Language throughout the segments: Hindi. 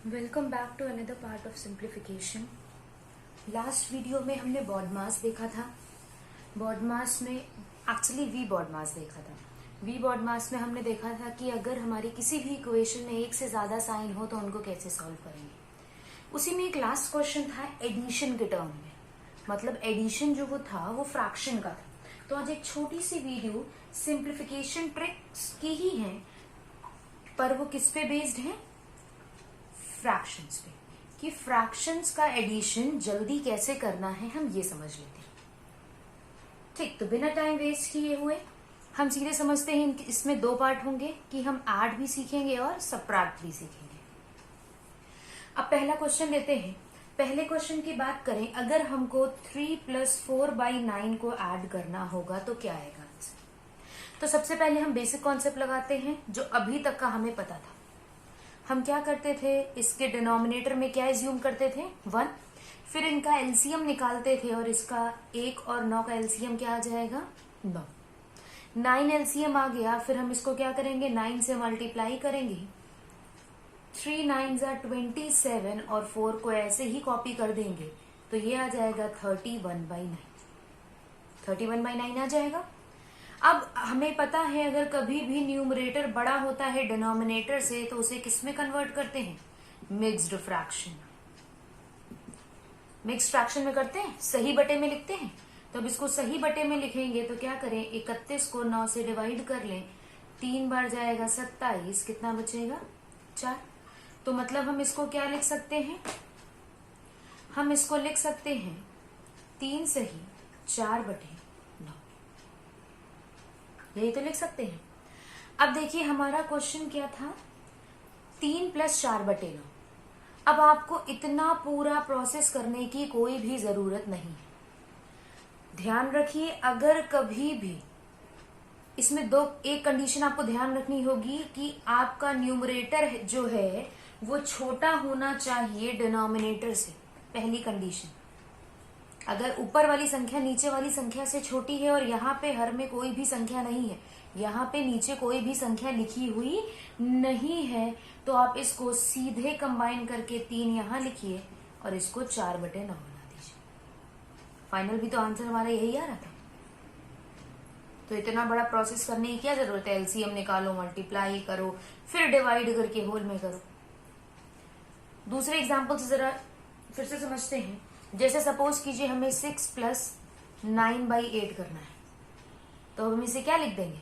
Welcome back to another part of simplification. Last video में हमने बॉडमास देखा था। बॉडमास में एक्चुअली वी बॉडमास देखा था। वी बॉडमास में हमने देखा था कि अगर हमारी किसी भी इक्वेशन में एक से ज्यादा साइन हो तो उनको कैसे सॉल्व करेंगे। उसी में एक लास्ट क्वेश्चन था एडिशन के टर्म में, मतलब एडिशन जो वो था वो फ्रैक्शन का था। तो आज एक छोटी सी वीडियो सिंप्लीफिकेशन ट्रिक्स की ही है, पर वो किस पे बेस्ड है? फ्रैक्शंस पे, कि फ्रैक्शंस का एडिशन जल्दी कैसे करना है हम ये समझ लेते हैं। ठीक, तो बिना टाइम वेस्ट किए हुए हम सीधे समझते हैं। इसमें दो पार्ट होंगे कि हम ऐड भी सीखेंगे और सबट्रैक्ट भी सीखेंगे। अब पहला क्वेश्चन लेते हैं। पहले क्वेश्चन की बात करें, अगर हमको 3 + 4/9 को ऐड करना होगा तो क्या आएगा आंसर। तो सबसे पहले हम बेसिक कॉन्सेप्ट लगाते हैं जो अभी तक का हमें पता था। हम क्या करते थे, इसके डिनोमिनेटर में क्या एज्यूम करते थे? 1। फिर इनका एलसीएम निकालते थे और इसका 1 और 9 का एलसीएम क्या आ जाएगा? 9। 9 एलसीएम आ गया, फिर हम इसको क्या करेंगे? 9 से मल्टीप्लाई करेंगे। 3 9 = 27 और 4 को ऐसे ही कॉपी कर देंगे तो ये आ जाएगा 31/9। 31/9 आ जाएगा। अब हमें पता है अगर कभी भी न्यूमरेटर बड़ा होता है डिनोमिनेटर से तो उसे किस में कन्वर्ट करते हैं? Mixed fraction. मिक्स्ड फ्रैक्शन में करते हैं, सही बटे में लिखते हैं। तो अब इसको सही बटे में लिखेंगे तो क्या करें? 31 को 9 से डिवाइड कर लें, 3 बार जाएगा 27, कितना बचेगा? 4। तो मतलब हम इसको क्या लिख सकते हैं? हम इसको लिख सकते हैं 3 सही 4/9, यही तो लिख सकते हैं। अब देखिए हमारा क्वेश्चन क्या था? 3 + 4/9। अब आपको इतना पूरा प्रोसेस करने की कोई भी जरूरत नहीं है। ध्यान रखिए, अगर कभी भी इसमें एक कंडीशन आपको ध्यान रखनी होगी कि आपका न्यूमरेटर जो है वो छोटा होना चाहिए डिनोमिनेटर से। पहली कंडीशन, अगर ऊपर वाली संख्या नीचे वाली संख्या से छोटी है और यहाँ पे हर में कोई भी संख्या नहीं है, यहाँ पे नीचे कोई भी संख्या लिखी हुई नहीं है, तो आप इसको सीधे कंबाइन करके 3 यहाँ लिखिए और इसको 4/9 बना दीजिए। फाइनल भी तो आंसर हमारा यही आ रहा था। तो इतना बड़ा प्रोसेस करने की क्या जरूरत है? एलसीएम निकालो, मल्टीप्लाई करो, फिर डिवाइड करके होल में करो। दूसरे एग्जाम्पल से जरा फिर से समझते हैं। जैसे सपोज कीजिए हमें 6 + 9/8 करना है, तो हम इसे क्या लिख देंगे?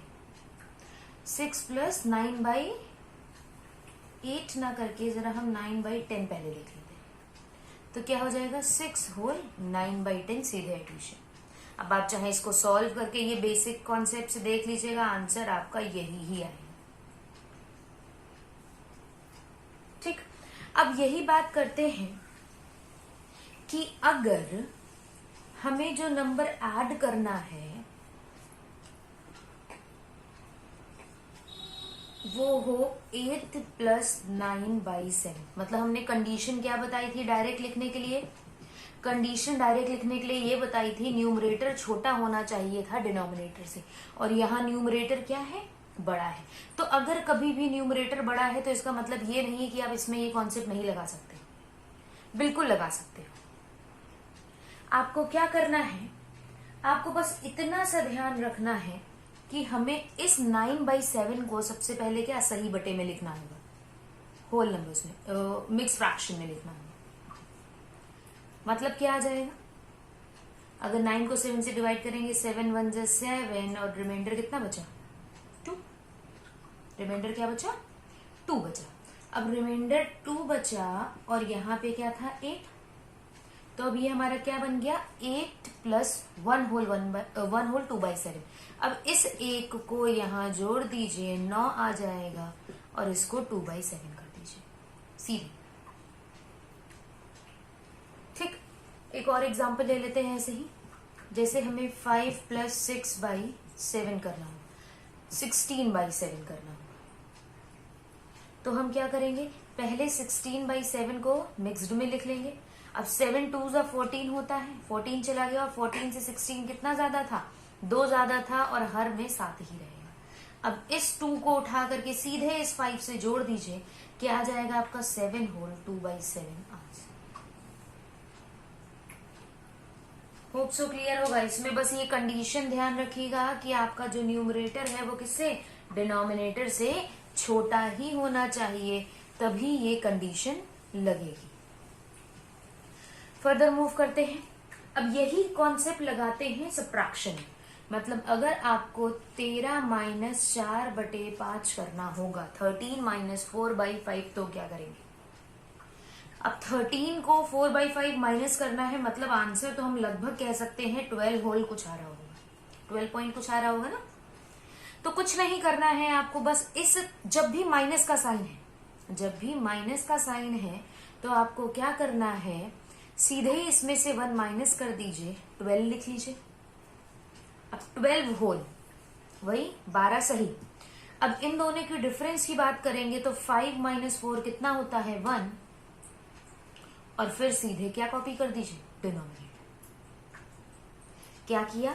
6 + 9/8 ना करके जरा हम 9/10 पहले लिख लेते हैं। तो क्या हो जाएगा? 6 होल 9/10 सीधे एडिशन। अब आप चाहे इसको सॉल्व करके ये बेसिक कॉन्सेप्ट से देख लीजिएगा, आंसर आपका यही ही आएगा। ठीक, अब यही बात करते हैं कि अगर हमें जो नंबर ऐड करना है वो हो 8 + 9/7, मतलब हमने कंडीशन क्या बताई थी डायरेक्ट लिखने के लिए? कंडीशन डायरेक्ट लिखने के लिए ये बताई थी न्यूमरेटर छोटा होना चाहिए था डिनोमिनेटर से, और यहाँ न्यूमरेटर क्या है? बड़ा है। तो अगर कभी भी न्यूमरेटर बड़ा है तो इसका मतलब ये नहीं कि आप इसमें ये कॉन्सेप्ट नहीं लगा सकते, बिल्कुल लगा सकते हो। आपको क्या करना है? आपको बस इतना सा ध्यान रखना है कि हमें इस 9/7 को सबसे पहले क्या सही बटे में लिखना होगा, होल नंबर्स में, मिक्स फ्रैक्शन में लिखना होगा। मतलब क्या आ जाएगा? अगर 9 को 7 से डिवाइड करेंगे, 7 1 = 7 और रिमाइंडर कितना बचा? 2। रिमाइंडर क्या बचा? 2 बचा। अब रिमाइंडर 2 बचा और यहाँ पे क्या था? 8। तो अब ये हमारा क्या बन गया? 8 + 1 होल 2/7। अब इस 1 को यहाँ जोड़ दीजिए, 9 आ जाएगा और इसको 2/7 कर दीजिए सीधे। ठीक, एक और एग्जांपल ले लेते हैं ऐसे ही। जैसे हमें 5 + 6/7 करना हो, 16/7 करना हो, तो हम क्या करेंगे? पहले 16/7 को मिक्स्ड में लिख लेंगे। अब 7 2 = 14 होता है, 14 चला गया और 14 से 16 कितना ज्यादा था? 2 ज्यादा था और हर में 7 ही रहेगा। अब इस 2 को उठा करके सीधे इस 5 से जोड़ दीजिए, क्या आ जाएगा आपका 7 whole 2/7 answer. Hope so clear होगा। इसमें बस ये कंडीशन ध्यान रखिएगा कि आपका जो न्यूमरेटर है वो किससे, डिनोमिनेटर से छोटा ही होना चाहिए, तभी ये कंडीशन लगेगी। फर्दर मूव करते हैं। अब यही कॉन्सेप्ट लगाते हैं सब्ट्रैक्शन। मतलब अगर आपको 13 माइनस 4/5 करना होगा, 13 माइनस 4/5, तो क्या करेंगे? अब 13 को 4/5 माइनस करना है, मतलब आंसर तो हम लगभग कह सकते हैं 12 होल कुछ आ रहा होगा, 12 पॉइंट कुछ आ रहा होगा ना। तो कुछ नहीं करना है आपको, बस इस जब भी माइनस का साइन है, जब भी माइनस का साइन है तो आपको क्या करना है, सीधे ही इसमें से 1 माइनस कर दीजिए, 12 लिख लीजिए। अब 12 होल वही 12 सही। अब इन दोनों की डिफरेंस की बात करेंगे तो 5 माइनस 4 कितना होता है, 1, और फिर सीधे क्या कॉपी कर दीजिए, डिनोमिनेटर। क्या किया,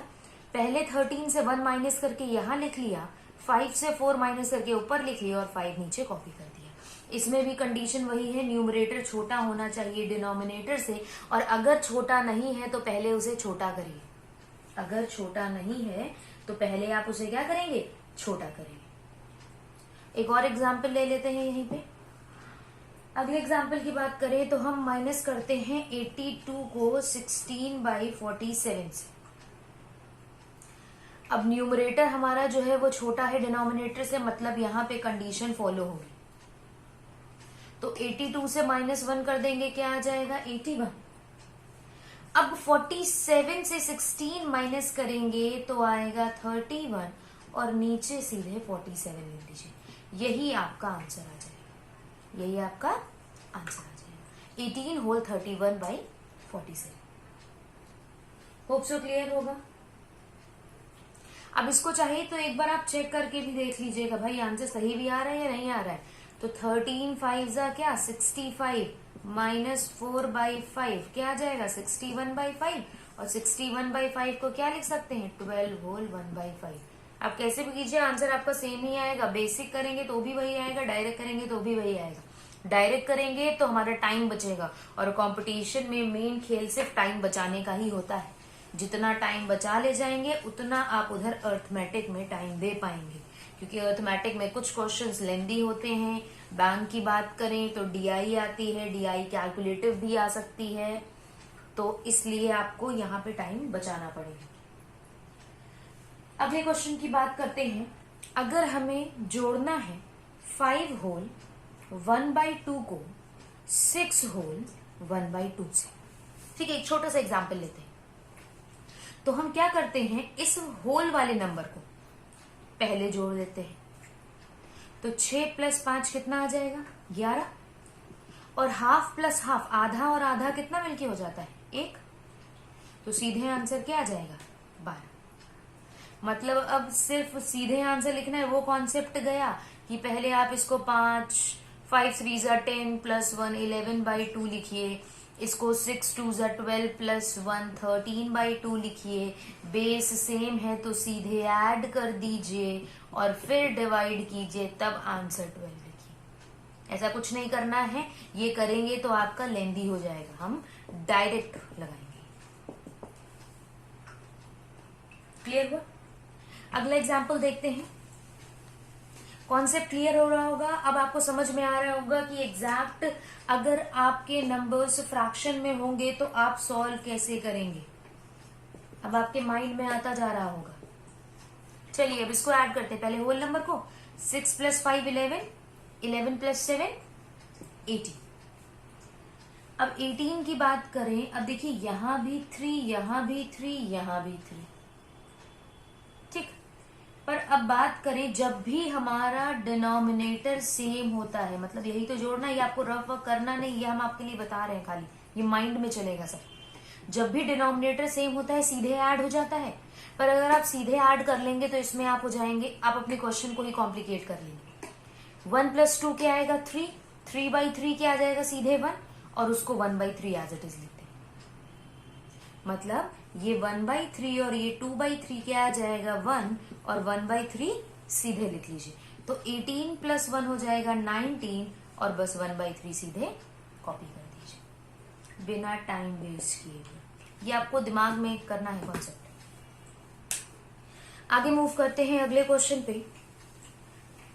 पहले 13 से 1 माइनस करके यहां लिख लिया, 5 से 4 माइनस करके ऊपर लिख लिया और 5 नीचे कॉपी कर दिया। इसमें भी कंडीशन वही है, न्यूमरेटर छोटा होना चाहिए डिनोमिनेटर से, और अगर छोटा नहीं है तो पहले उसे छोटा करिए। अगर छोटा नहीं है तो पहले आप उसे क्या करेंगे, छोटा करेंगे। एक और एग्जाम्पल ले लेते हैं यहीं पे। अगले एग्जाम्पल की बात करें तो हम माइनस करते हैं 82 को 16/47 से। अब न्यूमरेटर हमारा जो है वो छोटा है डिनोमिनेटर से, मतलब यहां पे कंडीशन फॉलो होगी। तो 82 से -1 कर देंगे, क्या आ जाएगा 81। अब 47 से 16 माइनस करेंगे तो आएगा 31, और नीचे सीधे 47 लिख दीजिए। यही आपका आंसर आ जाएगा, यही आपका आंसर आ जाएगा 18 होल 31/47। होप सो क्लियर होगा। अब इसको चाहिए तो एक बार आप चेक करके भी देख लीजिएगा, भाई आंसर सही भी आ रहा है या नहीं आ रहा है। तो 13 5 क्या 65 माइनस 4/5 क्या आ जाएगा 61/5, और 61/5 को क्या लिख सकते हैं, 12 होल 1/5। आप कैसे भी कीजिए आंसर आपका सेम ही आएगा। बेसिक करेंगे तो भी वही आएगा, डायरेक्ट करेंगे तो भी वही आएगा। डायरेक्ट करेंगे तो हमारा टाइम बचेगा, और कंपटीशन में मेन खेल सिर्फ टाइम बचाने का ही होता है। जितना टाइम बचा ले जाएंगे उतना आप उधर अर्थमेटिक में टाइम दे पाएंगे, क्योंकि अर्थमेटिक में कुछ क्वेश्चंस लेंदी होते हैं। बैंक की बात करें तो डीआई आती है, डीआई कैलकुलेटिव भी आ सकती है, तो इसलिए आपको यहाँ पे टाइम बचाना पड़ेगा। अगले क्वेश्चन की बात करते हैं। अगर हमें जोड़ना है 5 होल 1/2 को 6 होल 1/2 से, ठीक है, एक छोटा सा एग्जाम्पल लेते हैं। तो हम क्या करते हैं, इस होल वाले नंबर को पहले जोड़ देते हैं। तो 6 + 5 कितना आ जाएगा 11, और हाफ प्लस हाफ, आधा और आधा कितना मिलके हो जाता है 1, तो सीधे आंसर क्या आ जाएगा 12। मतलब अब सिर्फ सीधे आंसर लिखना है, वो कॉन्सेप्ट गया कि पहले आप इसको 5 3 10 + 1 11/2 लिखिए, इसको 6 2 12 + 1 13/2 लिखिए। बेस सेम है तो सीधे ऐड कर दीजिए और फिर डिवाइड कीजिए, तब आंसर 12 लिखिए। ऐसा कुछ नहीं करना है, ये करेंगे तो आपका लेंदी हो जाएगा, हम डायरेक्ट लगाएंगे। क्लियर हुआ। अगला एग्जाम्पल देखते हैं। कॉन्सेप्ट क्लियर हो रहा होगा, अब आपको समझ में आ रहा होगा कि एग्जैक्ट अगर आपके नंबर्स फ्रैक्शन में होंगे तो आप सॉल्व कैसे करेंगे, अब आपके माइंड में आता जा रहा होगा। चलिए अब इसको ऐड करते हैं। पहले होल नंबर को 6 + 5 11, 11 + 7 18। अब 18 की बात करें, अब देखिए यहां भी 3, यहां भी 3, यहां भी 3, ठीक। पर अब बात करें जब भी हमारा डिनोमिनेटर सेम होता है, मतलब यही तो जोड़ना, ये आपको रफ वर्क करना नहीं, ये हम आपके लिए बता रहे हैं, खाली ये माइंड में चलेगा सब। जब भी डिनोमिनेटर सेम होता है सीधे ऐड हो जाता है, पर अगर आप सीधे ऐड कर लेंगे तो इसमें आप हो जाएंगे, आप अपने क्वेश्चन को ही कॉम्प्लिकेट कर लेंगे। 1 + 2 क्या आएगा 3, 3/3 क्या आ जाएगा सीधे 1, और उसको 1/3 एज इट इज लेते हैं। मतलब ये 1/3 और ये 2/3 क्या आ जाएगा 1, और 1/3 सीधे लिख लीजिए। तो 18 + 1 हो जाएगा 19 और बस 1/3 सीधे कॉपी कर दीजिए बिना टाइम वेस्ट किए हुए। ये आपको दिमाग में करना है कॉन्सेप्ट। आगे मूव करते हैं अगले क्वेश्चन पे।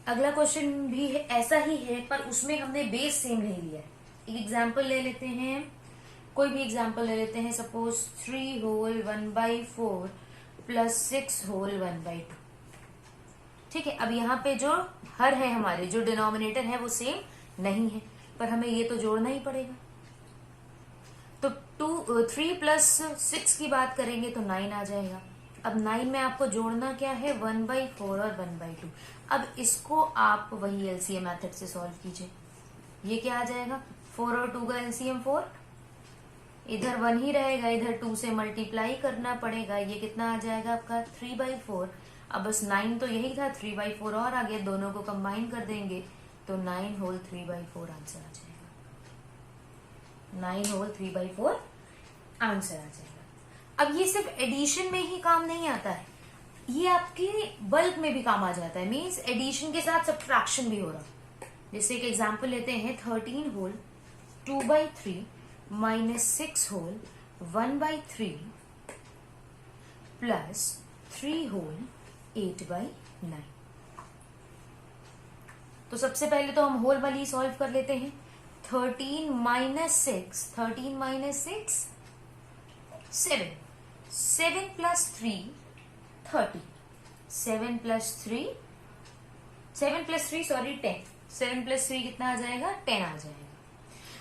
अगला क्वेश्चन भी है, ऐसा ही है, पर उसमें हमने बेस सेम नहीं लिया है। एक एग्जाम्पल ले लेते हैं, कोई भी एग्जाम्पल ले लेते हैं। Suppose 3 whole 1/4 + 6 whole 1/2। ठीक है, अब यहाँ पे जो हर है हमारे, जो डिनोमिनेटर है वो सेम नहीं है, पर हमें ये तो जोड़ना ही पड़ेगा। तो 3 + 6 की बात करेंगे तो 9 आ जाएगा। अब 9 में आपको जोड़ना क्या है, 1/4 और 1/2। अब इसको आप वही एलसीएम मेथड से सॉल्व कीजिए। ये क्या आ जाएगा, 4 और 2 का एलसीएम 4, इधर 1 ही रहेगा, इधर 2 से मल्टीप्लाई करना पड़ेगा। ये कितना आ जाएगा आपका 3/4। अब बस 9 तो यही था, 3/4 और आगे दोनों को कंबाइन कर देंगे तो 9 होल 3/4 आंसर आ जाएगा। 9 होल 3/4 आंसर आ जाएगा। अब ये सिर्फ एडिशन में ही काम नहीं आता है, ये आपके बल्क में भी काम आ जाता है। मीन्स एडिशन के साथ सब्ट्रैक्शन भी हो रहा। जैसे एक एग्जांपल लेते हैं, 13 होल 2/3 -6 होल 1/3 प्लस 3 होल 8/9। तो सबसे पहले तो हम होल वाली सॉल्व कर लेते हैं। 13 - 6, 7 7 + 3 30, 7 + 3 सॉरी 10, 7 + 3 कितना आ जाएगा, 10 आ जाएगा।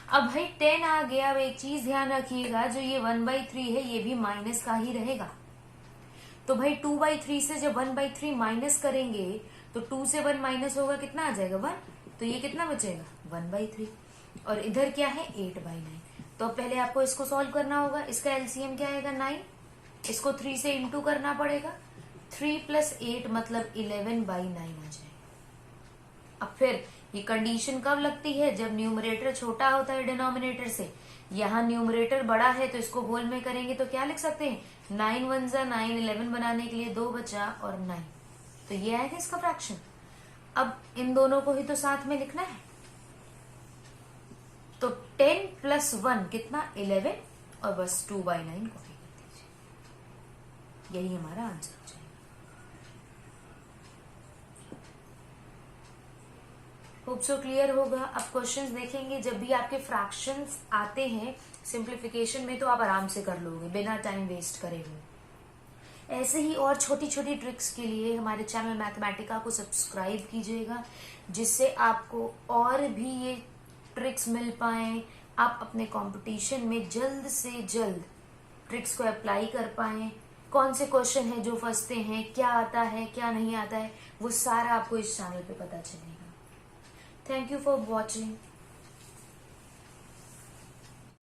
अब भाई 10 आ गया। अब एक चीज ध्यान रखिएगा, जो ये 1/3 है ये भी माइनस का ही रहेगा। तो भाई 2/3 से जब 1/3 माइनस करेंगे तो 2 से 1 माइनस होगा, कितना आ जाएगा 1। तो ये कितना बचेगा 1/3, और इधर क्या है 8/9। तो अब पहले आपको इसको सॉल्व करना होगा। इसका एलसीएम क्या आएगा 9, इसको 3 से इंटू करना पड़ेगा। 3 + 8 मतलब 11/9 आ जाएगा। अब फिर ये कंडीशन कब लगती है, जब न्यूमरेटर छोटा होता है डिनोमिनेटर से। यहाँ न्यूमरेटर बड़ा है तो इसको होल में करेंगे तो क्या लिख सकते हैं, 9 × 1 = 9, 11 बनाने के लिए 2 बचा और 9। तो ये आएगा इसका फ्रैक्शन। अब इन दोनों को ही तो साथ में लिखना है। तो 10 + 1 कितना 11 और बस 2/9 कॉपी कर दीजिए। यही हमारा आंसर हो जाएगा। होप सो क्लियर होगा। अब क्वेश्चंस देखेंगे, जब भी आपके फ्रैक्शंस आते हैं सिंप्लीफिकेशन में तो आप आराम से कर लोगे बिना टाइम वेस्ट करे हुए। ऐसे ही और छोटी छोटी ट्रिक्स के लिए हमारे चैनल मैथमेटिका को सब्सक्राइब कीजिएगा, जिससे आपको और भी ये ट्रिक्स मिल पाए, आप अपने कंपटीशन में जल्द से जल्द ट्रिक्स को अप्लाई कर पाए। कौन से क्वेश्चन है जो फंसते हैं, क्या आता है क्या नहीं आता है, वो सारा आपको इस चैनल पे पता चलेगा। Thank you for watching.